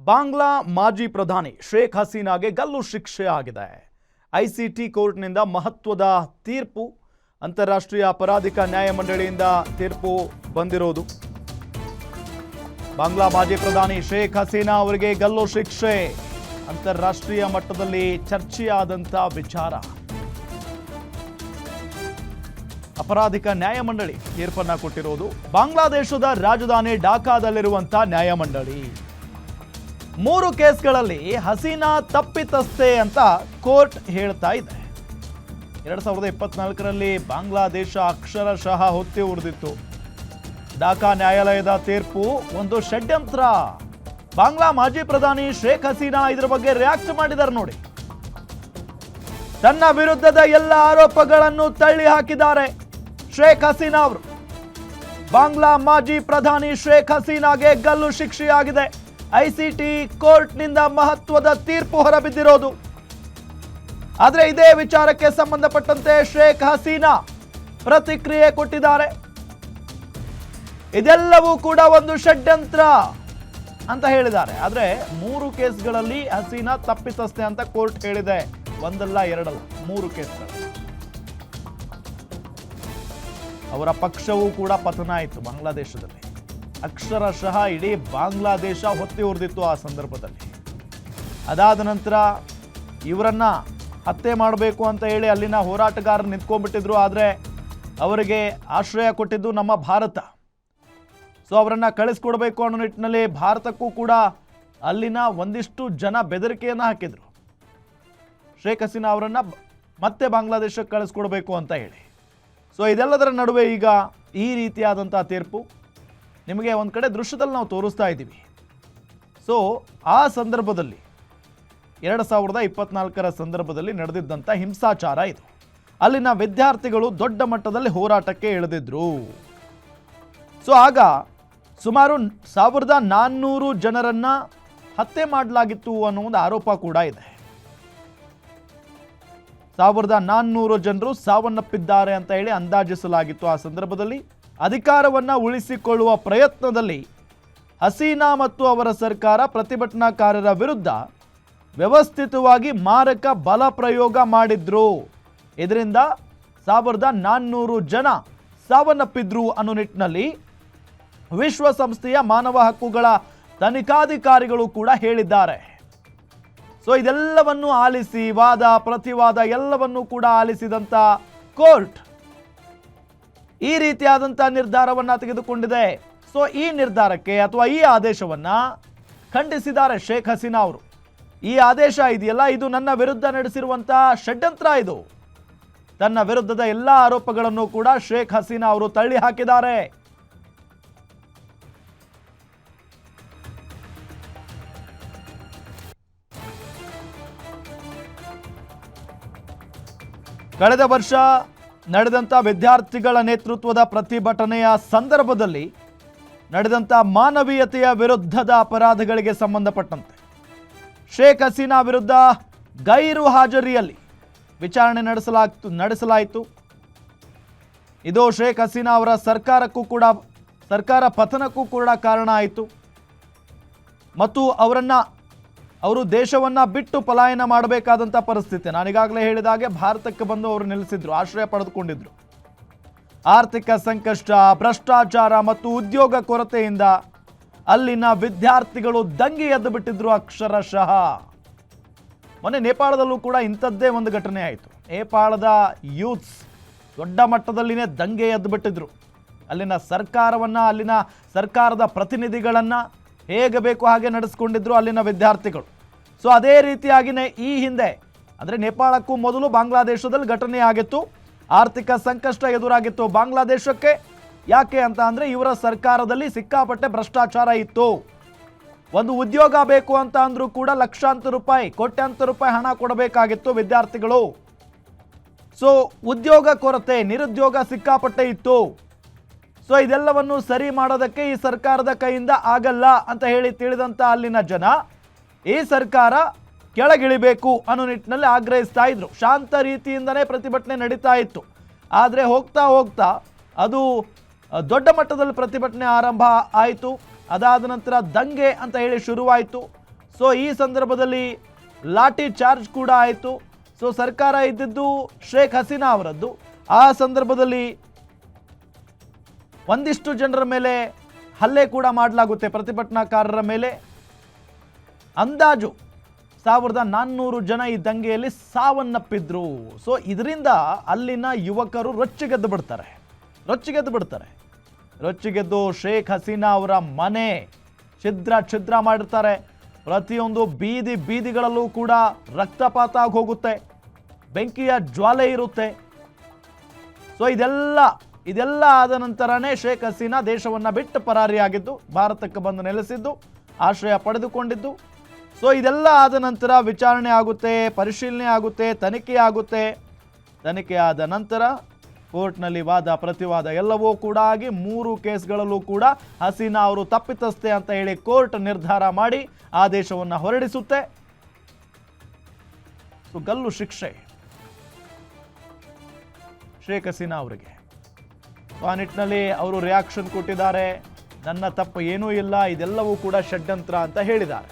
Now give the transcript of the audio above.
ಬಾಂಗ್ಲಾ ಮಾಜಿ ಪ್ರಧಾನಿ ಶೇಖ್ ಹಸೀನಾಗೆ ಗಲ್ಲು ಶಿಕ್ಷೆ ಆಗಿದೆ. ಐಸಿಟಿ ಕೋರ್ಟ್ನಿಂದ ಮಹತ್ವದ ತೀರ್ಪು, ಅಂತಾರಾಷ್ಟ್ರೀಯ ಅಪರಾಧಿಕ ನ್ಯಾಯಮಂಡಳಿಯಿಂದ ತೀರ್ಪು ಬಂದಿರೋದು. ಬಾಂಗ್ಲಾ ಮಾಜಿ ಪ್ರಧಾನಿ ಶೇಖ್ ಹಸೀನಾ ಅವರಿಗೆ ಗಲ್ಲು ಶಿಕ್ಷೆ ಅಂತಾರಾಷ್ಟ್ರೀಯ ಮಟ್ಟದಲ್ಲಿ ಚರ್ಚೆಯಾದಂಥ ವಿಚಾರ. ಅಪರಾಧಿಕ ನ್ಯಾಯಮಂಡಳಿ ತೀರ್ಪನ್ನ ಕೊಟ್ಟಿರೋದು. ಬಾಂಗ್ಲಾದೇಶದ ರಾಜಧಾನಿ ಢಾಕಾದಲ್ಲಿರುವಂತಹ ನ್ಯಾಯಮಂಡಳಿ 3 ಕೇಸ್ಗಳಲ್ಲಿ ಹಸೀನಾ ತಪ್ಪಿತಸ್ಥೆ ಅಂತ ಕೋರ್ಟ್ ಹೇಳ್ತಾ ಇದೆ. 2024ರಲ್ಲಿ ಬಾಂಗ್ಲಾದೇಶ ಅಕ್ಷರಶಃ ಹೊತ್ತಿ ಉರಿದಿತ್ತು. ಢಾಕಾ ನ್ಯಾಯಾಲಯದ ತೀರ್ಪು ಒಂದು ಷಡ್ಯಂತ್ರ. ಬಾಂಗ್ಲಾ ಮಾಜಿ ಪ್ರಧಾನಿ ಶೇಖ್ ಹಸೀನಾ ಇದರ ಬಗ್ಗೆ ರಿಯಾಕ್ಟ್ ಮಾಡಿದ್ದಾರೆ ನೋಡಿ. ತನ್ನ ವಿರುದ್ಧದ ಎಲ್ಲ ಆರೋಪಗಳನ್ನು ತಳ್ಳಿ ಹಾಕಿದ್ದಾರೆ ಶೇಖ್ ಹಸೀನಾ ಅವರು. ಬಾಂಗ್ಲಾ ಮಾಜಿ ಪ್ರಧಾನಿ ಶೇಖ್ ಹಸೀನಾಗೆ ಗಲ್ಲು ಶಿಕ್ಷೆಯಾಗಿದೆ. ಐಸಿಟಿ ಕೋರ್ಟ್ನಿಂದ ಮಹತ್ವದ ತೀರ್ಪು ಹೊರಬಿದ್ದಿರೋದು. ಆದರೆ ಇದೇ ವಿಚಾರಕ್ಕೆ ಸಂಬಂಧಪಟ್ಟಂತೆ ಶೇಖ್ ಹಸೀನಾ ಪ್ರತಿಕ್ರಿಯೆ ಕೊಟ್ಟಿದ್ದಾರೆ. ಇದೆಲ್ಲವೂ ಕೂಡ ಒಂದು ಷಡ್ಯಂತ್ರ ಅಂತ ಹೇಳಿದ್ದಾರೆ. ಆದರೆ 3 ಕೇಸ್ಗಳಲ್ಲಿ ಹಸೀನಾ ತಪ್ಪಿತಸ್ಥೆ ಅಂತ ಕೋರ್ಟ್ ಹೇಳಿದೆ. ಒಂದಲ್ಲ ಎರಡಲ್ಲ, 3 ಕೇಸ್ಗಳು. ಅವರ ಪಕ್ಷವೂ ಕೂಡ ಪತನ ಆಯಿತು ಬಾಂಗ್ಲಾದೇಶದಲ್ಲಿ. ಅಕ್ಷರಶಃ ಇಡೀ ಬಾಂಗ್ಲಾದೇಶ ಹೊತ್ತಿ ಉರಿದಿತ್ತು ಆ ಸಂದರ್ಭದಲ್ಲಿ. ಅದಾದ ನಂತರ ಇವರನ್ನ ಹತ್ಯೆ ಮಾಡಬೇಕು ಅಂತ ಹೇಳಿ ಅಲ್ಲಿನ ಹೋರಾಟಗಾರರು ನಿಂತ್ಕೊಂಡ್ಬಿಟ್ಟಿದ್ರು. ಆದರೆ ಅವರಿಗೆ ಆಶ್ರಯ ಕೊಟ್ಟಿದ್ದು ನಮ್ಮ ಭಾರತ. ಸೊ ಅವರನ್ನ ಕಳಿಸ್ಕೊಡ್ಬೇಕು ಅನ್ನೋ ನಿಟ್ಟಿನಲ್ಲಿ ಭಾರತಕ್ಕೂ ಕೂಡ ಅಲ್ಲಿನ ಒಂದಿಷ್ಟು ಜನ ಬೆದರಿಕೆಯನ್ನು ಹಾಕಿದ್ರು. ಶೇಖ್ ಹಸೀನಾ ಅವರನ್ನ ಮತ್ತೆ ಬಾಂಗ್ಲಾದೇಶಕ್ಕೆ ಕಳಿಸ್ಕೊಡ್ಬೇಕು ಅಂತ ಹೇಳಿ. ಸೊ ಇದೆಲ್ಲದರ ನಡುವೆ ಈಗ ಈ ರೀತಿಯಾದಂಥ ತೀರ್ಪು ನಿಮಗೆ ಒಂದು ಕಡೆ ದೃಶ್ಯದಲ್ಲಿ ನಾವು ತೋರಿಸ್ತಾ ಇದ್ದೀವಿ. ಸೊ ಆ ಸಂದರ್ಭದಲ್ಲಿ 2024ರ ಸಂದರ್ಭದಲ್ಲಿ ನಡೆದಿದ್ದಂಥ ಹಿಂಸಾಚಾರ ಇದು. ಅಲ್ಲಿನ ವಿದ್ಯಾರ್ಥಿಗಳು ದೊಡ್ಡ ಮಟ್ಟದಲ್ಲಿ ಹೋರಾಟಕ್ಕೆ ಇಳಿದಿದ್ರು. ಸೊ ಆಗ ಸುಮಾರು 1400 ಜನರನ್ನ ಹತ್ಯೆ ಮಾಡಲಾಗಿತ್ತು ಅನ್ನೋ ಒಂದು ಆರೋಪ ಕೂಡ ಇದೆ. 1400 ಜನರು ಸಾವನ್ನಪ್ಪಿದ್ದಾರೆ ಅಂತ ಹೇಳಿ ಅಂದಾಜಿಸಲಾಗಿತ್ತು. ಆ ಸಂದರ್ಭದಲ್ಲಿ ಅಧಿಕಾರವನ್ನ ಉಳಿಸಿಕೊಳ್ಳುವ ಪ್ರಯತ್ನದಲ್ಲಿ ಹಸೀನಾ ಮತ್ತು ಅವರ ಸರ್ಕಾರ ಪ್ರತಿಭಟನಾಕಾರರ ವಿರುದ್ಧ ವ್ಯವಸ್ಥಿತವಾಗಿ ಮಾರಕ ಬಲ ಪ್ರಯೋಗ ಮಾಡಿದ್ರು. ಇದರಿಂದ 1400 ಜನ ಸಾವನ್ನಪ್ಪಿದ್ರು ಅನ್ನೋ ನಿಟ್ಟಿನಲ್ಲಿ ವಿಶ್ವಸಂಸ್ಥೆಯ ಮಾನವ ಹಕ್ಕುಗಳ ತನಿಖಾಧಿಕಾರಿಗಳು ಕೂಡ ಹೇಳಿದ್ದಾರೆ. ಸೊ ಇದೆಲ್ಲವನ್ನು ಆಲಿಸಿ ವಾದ ಪ್ರತಿವಾದ ಎಲ್ಲವನ್ನೂ ಕೂಡ ಆಲಿಸಿದಂಥ ಕೋರ್ಟ್ ಈ ರೀತಿಯಾದಂಥ ನಿರ್ಧಾರವನ್ನ ತೆಗೆದುಕೊಂಡಿದೆ. ಸೊ ಈ ನಿರ್ಧಾರಕ್ಕೆ ಅಥವಾ ಈ ಆದೇಶವನ್ನ ಖಂಡಿಸಿದ್ದಾರೆ ಶೇಖ್ ಹಸೀನಾ ಅವರು. ಈ ಆದೇಶ ಇದೆಯಲ್ಲ, ಇದು ನನ್ನ ವಿರುದ್ಧ ನಡೆಸಿರುವಂತಹ ಷಡ್ಯಂತ್ರ. ಇದು ತನ್ನ ವಿರುದ್ಧದ ಎಲ್ಲ ಆರೋಪಗಳನ್ನು ಕೂಡ ಶೇಖ್ ಹಸೀನಾ ಅವರು ತಳ್ಳಿ ಹಾಕಿದ್ದಾರೆ. ಕಳೆದ ವರ್ಷ ನಡೆದಂಥ ವಿದ್ಯಾರ್ಥಿಗಳ ನೇತೃತ್ವದ ಪ್ರತಿಭಟನೆಯ ಸಂದರ್ಭದಲ್ಲಿ ನಡೆದಂಥ ಮಾನವೀಯತೆಯ ವಿರುದ್ಧದ ಅಪರಾಧಗಳಿಗೆ ಸಂಬಂಧಪಟ್ಟಂತೆ ಶೇಖ್ ಹಸೀನಾ ವಿರುದ್ಧ ಗೈರು ಹಾಜರಿಯಲ್ಲಿ ವಿಚಾರಣೆ ನಡೆಸಲಾಯಿತು. ಇದು ಶೇಖ್ ಹಸೀನಾ ಅವರ ಸರ್ಕಾರ ಪತನಕ್ಕೂ ಕೂಡ ಕಾರಣ ಆಯಿತು. ಮತ್ತು ಅವರು ದೇಶವನ್ನ ಬಿಟ್ಟು ಪಲಾಯನ ಮಾಡಬೇಕಾದಂಥ ಪರಿಸ್ಥಿತಿ. ನಾನೀಗಾಗಲೇ ಹೇಳಿದ ಹಾಗೆ ಭಾರತಕ್ಕೆ ಬಂದು ಅವರು ನೆಲೆಸಿದ್ರು, ಆಶ್ರಯ ಪಡೆದುಕೊಂಡಿದ್ರು. ಆರ್ಥಿಕ ಸಂಕಷ್ಟ, ಭ್ರಷ್ಟಾಚಾರ ಮತ್ತು ಉದ್ಯೋಗ ಕೊರತೆಯಿಂದ ಅಲ್ಲಿನ ವಿದ್ಯಾರ್ಥಿಗಳು ದಂಗೆ ಎದ್ದು ಬಿಟ್ಟಿದ್ರು ಅಕ್ಷರಶಃ. ಮೊನ್ನೆ ನೇಪಾಳದಲ್ಲೂ ಕೂಡ ಇಂಥದ್ದೇ ಒಂದು ಘಟನೆ ಆಯಿತು. ನೇಪಾಳದ ಯೂತ್ಸ್ ದೊಡ್ಡ ಮಟ್ಟದಲ್ಲಿನೇ ದಂಗೆ ಎದ್ದು ಬಿಟ್ಟಿದ್ರು. ಅಲ್ಲಿನ ಸರ್ಕಾರದ ಪ್ರತಿನಿಧಿಗಳನ್ನು ಹೇಗೆ ಬೇಕು ಹಾಗೆ ನಡೆಸ್ಕೊಂಡಿದ್ರು ಅಲ್ಲಿನ ವಿದ್ಯಾರ್ಥಿಗಳು. ಸೊ ಅದೇ ರೀತಿಯಾಗಿಯೇ ಈ ಹಿಂದೆ ಅಂದರೆ ನೇಪಾಳಕ್ಕೂ ಮೊದಲು ಬಾಂಗ್ಲಾದೇಶದಲ್ಲಿ ಘಟನೆ ಆಗಿತ್ತು. ಆರ್ಥಿಕ ಸಂಕಷ್ಟ ಎದುರಾಗಿತ್ತು ಬಾಂಗ್ಲಾದೇಶಕ್ಕೆ. ಯಾಕೆ ಅಂತ ಅಂದರೆ ಇವರ ಸರ್ಕಾರದಲ್ಲಿ ಸಿಕ್ಕಾಪಟ್ಟೆ ಭ್ರಷ್ಟಾಚಾರ ಇತ್ತು. ಒಂದು ಉದ್ಯೋಗ ಬೇಕು ಅಂತ ಅಂದರೂ ಕೂಡ ಲಕ್ಷಾಂತರ ರೂಪಾಯಿ, ಕೋಟ್ಯಾಂತರ ರೂಪಾಯಿ ಹಣ ಕೊಡಬೇಕಾಗಿತ್ತು ವಿದ್ಯಾರ್ಥಿಗಳು. ಸೊ ಉದ್ಯೋಗ ಕೊರತೆ, ನಿರುದ್ಯೋಗ ಸಿಕ್ಕಾಪಟ್ಟೆ ಇತ್ತು. ಸೊ ಇದೆಲ್ಲವನ್ನು ಸರಿ ಮಾಡೋದಕ್ಕೆ ಈ ಸರ್ಕಾರದ ಕೈಯಿಂದ ಆಗಲ್ಲ ಅಂತ ಹೇಳಿ ತಿಳಿದಂಥ ಅಲ್ಲಿನ ಜನ ಈ ಸರ್ಕಾರ ಕೆಳಗಿಳಿಬೇಕು ಅನ್ನೋ ನಿಟ್ಟಿನಲ್ಲಿ ಆಗ್ರಹಿಸ್ತಾ ಇದ್ರು. ಶಾಂತ ರೀತಿಯಿಂದನೇ ಪ್ರತಿಭಟನೆ ನಡೀತಾ ಇತ್ತು. ಆದರೆ ಹೋಗ್ತಾ ಹೋಗ್ತಾ ಅದು ದೊಡ್ಡ ಮಟ್ಟದಲ್ಲಿ ಪ್ರತಿಭಟನೆ ಆರಂಭ ಆಯಿತು. ಅದಾದ ನಂತರ ದಂಗೆ ಅಂತ ಹೇಳಿ ಶುರುವಾಯಿತು. ಸೊ ಈ ಸಂದರ್ಭದಲ್ಲಿ ಲಾಠಿ ಚಾರ್ಜ್ ಕೂಡ ಆಯಿತು. ಸೊ ಸರ್ಕಾರ ಇದ್ದಿದ್ದು ಶೇಖ್ ಹಸೀನಾ ಅವರದ್ದು. ಆ ಸಂದರ್ಭದಲ್ಲಿ ಒಂದಿಷ್ಟು ಜನರ ಮೇಲೆ ಹಲ್ಲೆ ಕೂಡ ಮಾಡಲಾಗುತ್ತೆ, ಪ್ರತಿಭಟನಾಕಾರರ ಮೇಲೆ. ಅಂದಾಜು 1400 ಜನ ಈ ದಂಗೆಯಲ್ಲಿ ಸಾವನ್ನಪ್ಪಿದ್ರು. ಸೊ ಇದರಿಂದ ಅಲ್ಲಿನ ಯುವಕರು ರೊಚ್ಚಿಗೆದ್ದು ಬಿಡ್ತಾರೆ. ರೊಚ್ಚಿಗೆದ್ದು ಶೇಖ್ ಹಸೀನಾ ಅವರ ಮನೆ ಛಿದ್ರ ಮಾಡಿರ್ತಾರೆ. ಪ್ರತಿಯೊಂದು ಬೀದಿಗಳಲ್ಲೂ ಕೂಡ ರಕ್ತಪಾತ ಆಗಿ ಹೋಗುತ್ತೆ, ಬೆಂಕಿಯ ಜ್ವಾಲೆ ಇರುತ್ತೆ. ಸೊ ಇದೆಲ್ಲ ಆದ ನಂತರನೇ ಶೇಖ್ ಹಸೀನಾ ದೇಶವನ್ನು ಬಿಟ್ಟು ಪರಾರಿಯಾಗಿದ್ದು, ಭಾರತಕ್ಕೆ ಬಂದು ನೆಲೆಸಿದ್ದು, ಆಶ್ರಯ ಪಡೆದುಕೊಂಡಿದ್ದು. ಸೊ ಇದೆಲ್ಲ ಆದ ನಂತರ ವಿಚಾರಣೆ ಆಗುತ್ತೆ, ಪರಿಶೀಲನೆ ಆಗುತ್ತೆ, ತನಿಖೆ ಆಗುತ್ತೆ. ತನಿಖೆ ಆದ ನಂತರ ಕೋರ್ಟ್ನಲ್ಲಿ ವಾದ ಪ್ರತಿವಾದ ಎಲ್ಲವೂ ಕೂಡ ಆಗಿ 3 ಕೇಸ್ಗಳಲ್ಲೂ ಕೂಡ ಹಸೀನಾ ಅವರು ತಪ್ಪಿತಸ್ಥೆ ಅಂತ ಹೇಳಿ ಕೋರ್ಟ್ ನಿರ್ಧಾರ ಮಾಡಿ ಆದೇಶವನ್ನು ಹೊರಡಿಸುತ್ತೆ. ಸೊ ಗಲ್ಲು ಶಿಕ್ಷೆ ಶೇಖ್ ಹಸೀನಾ ಅವರಿಗೆ. ಆ ನಿಟ್ಟಿನಲ್ಲಿ ಅವರು ರಿಯಾಕ್ಷನ್ ಕೊಟ್ಟಿದ್ದಾರೆ. ನನ್ನ ತಪ್ಪು ಏನೂ ಇಲ್ಲ, ಇದೆಲ್ಲವೂ ಕೂಡ ಷಡ್ಯಂತ್ರ ಅಂತ ಹೇಳಿದ್ದಾರೆ.